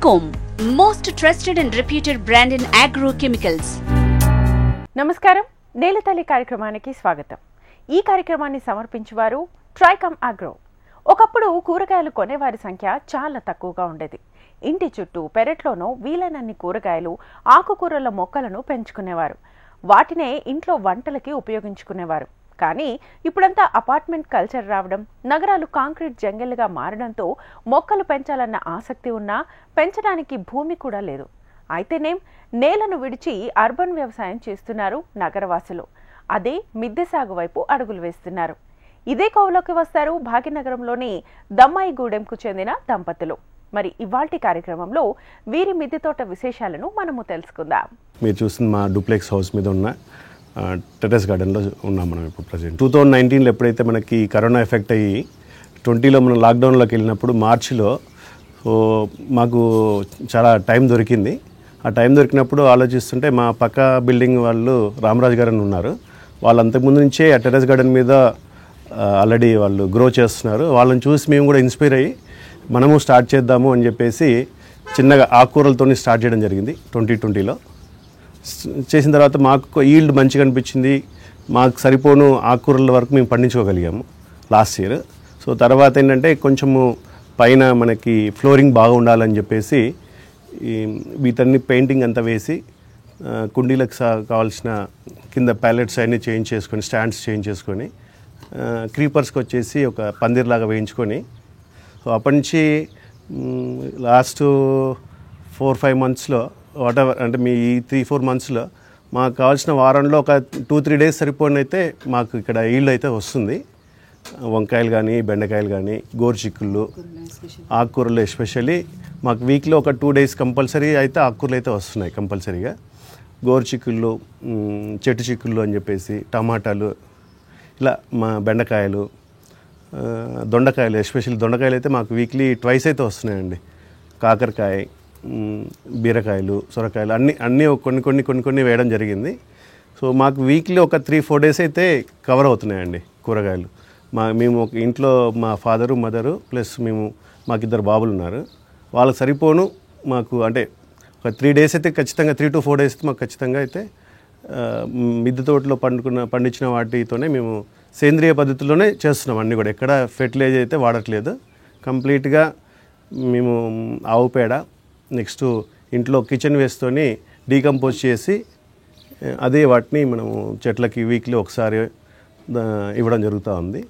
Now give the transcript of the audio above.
Trichome, most trusted and reputed brand in agrochemicals. నమస్కారం, నేలతల్లి కార్యక్రమానికి స్వాగతం. ఈ కార్యక్రమాన్ని సమర్పించేవారు ట్రైకమ్ అగ్రో. ఒకప్పుడు కూరగాయలు కొనేవారి సంఖ్య చాలా తక్కువగా ఉండేది. ఇంటి చుట్టూ పెరట్లోనూ వీలైనన్ని కూరగాయలు, ఆకుకూరల మొక్కలను పెంచుకునేవారు. వాటినే ఇంట్లో వంటలకి ఉపయోగించుకునేవారు. కానీ ఇప్పుడంతా అపార్ట్మెంట్ కల్చర్ రావడం, నగరాలు కాంక్రీట్ జంగల్గా మారడంతో మొక్కలు పెంచాలన్న ఆసక్తి ఉన్నా పెంచడానికి భూమి కూడా లేదు. అయితేనేం నేలను విడిచి అర్బన్ వ్యవసాయం చేస్తున్నారు నగరవాసులు. అదే మిద్దె సాగు వైపు అడుగులు వేస్తున్నారు. ఇదే కోవలోకి వస్తారు భాగ్యనగరంలోని దమ్మాయిగూడెంకు చెందిన దంపతులు. మరి ఇవాల్టి కార్యక్రమంలో వీరి మిద్దె తోట విశేషాలను మనము తెలుసుకుందాం. మీరు చూస్తున్న మా డూప్లెక్స్ హౌస్ మీద ఉన్న టెర్రస్ గార్డెన్లో ఉన్నాం మనం ఇప్పుడు ప్రజెంట్. 2019లో ఎప్పుడైతే మనకి కరోనా ఎఫెక్ట్ అయ్యి 20లో మనం లాక్డౌన్లోకి వెళ్ళినప్పుడు మార్చిలో మాకు చాలా టైం దొరికింది. ఆ టైం దొరికినప్పుడు ఆలోచిస్తుంటే మా పక్క బిల్డింగ్ వాళ్ళు రామరాజు గారు అని ఉన్నారు. వాళ్ళు అంతకుముందు నుంచే ఆ టెర్రస్ గార్డెన్ మీద ఆల్రెడీ వాళ్ళు గ్రో చేస్తున్నారు. వాళ్ళని చూసి మేము కూడా ఇన్స్పైర్ అయ్యి మనము స్టార్ట్ చేద్దాము అని చెప్పేసి చిన్నగా ఆకుకూరలతో స్టార్ట్ చేయడం జరిగింది 2020లో. చేసిన తర్వాత మాకు ఈల్డ్ మంచిగా అనిపించింది. మాకు సరిపోను ఆకుకూరల వరకు మేము పండించుకోగలిగాము లాస్ట్ ఇయర్. సో తర్వాత ఏంటంటే కొంచెము పైన మనకి ఫ్లోరింగ్ బాగా ఉండాలని చెప్పేసి వీటన్ని పెయింటింగ్ అంతా వేసి కుండీలకు కావాల్సిన కింద ప్యాలెట్స్ అన్నీ చేంజ్ చేసుకొని, స్టాండ్స్ చేంజ్ చేసుకొని, క్రీపర్స్కి వచ్చేసి ఒక పందిర్లాగా వేయించుకొని, సో అప్పటి నుంచి లాస్ట్ 4-5 మంత్స్లో వాటెవర్ అంటే మీ 3-4 మంత్స్లో మాకు కావాల్సిన వారంలో ఒక 2-3 డేస్ సరిపోయినైతే మాకు ఇక్కడ ఈల్డ్ అయితే వస్తుంది. వంకాయలు కానీ, బెండకాయలు కానీ, గోరుచిక్కుళ్ళు, ఆకుకూరలు ఎస్పెషల్లీ మాకు వీక్లో ఒక 2 డేస్ కంపల్సరీ అయితే ఆకుకూరలు అయితే వస్తున్నాయి కంపల్సరీగా. గోరుచిక్కుళ్ళు, చెట్టు చిక్కుళ్ళు అని చెప్పేసి, టమాటాలు, ఇలా మా బెండకాయలు, దొండకాయలు, ఎస్పెషల్లీ దొండకాయలు అయితే మాకు వీక్లీ 2 అయితే వస్తున్నాయండి. కాకరకాయ, బీరకాయలు, సొరకాయలు అన్నీ కొన్ని వేయడం జరిగింది. సో మాకు వీక్లీ ఒక 3-4 డేస్ అయితే కవర్ అవుతున్నాయండి కూరగాయలు. మేము ఒక ఇంట్లో మా ఫాదరు, మదరు ప్లస్ మాకు 2 బాబులు ఉన్నారు. వాళ్ళకి సరిపోను మాకు అంటే ఒక 3 డేస్ అయితే ఖచ్చితంగా, 3-4 డేస్ అయితే మాకు ఖచ్చితంగా అయితే మిద్దె తోటలో పండించిన వాటితోనే మేము సేంద్రియ పద్ధతిలోనే చేస్తున్నాం అన్నీ కూడా. ఎక్కడ ఫెర్టిలైజర్ అయితే వాడట్లేదు. కంప్లీట్గా మేము ఆవు పేడ, నెక్స్ట్ ఇంట్లో కిచెన్ వేస్ట్తోని డీకంపోజ్ చేసి అదే వాటిని మనము చెట్లకి వీక్లీ ఒకసారి ఇవ్వడం జరుగుతూ ఉంది.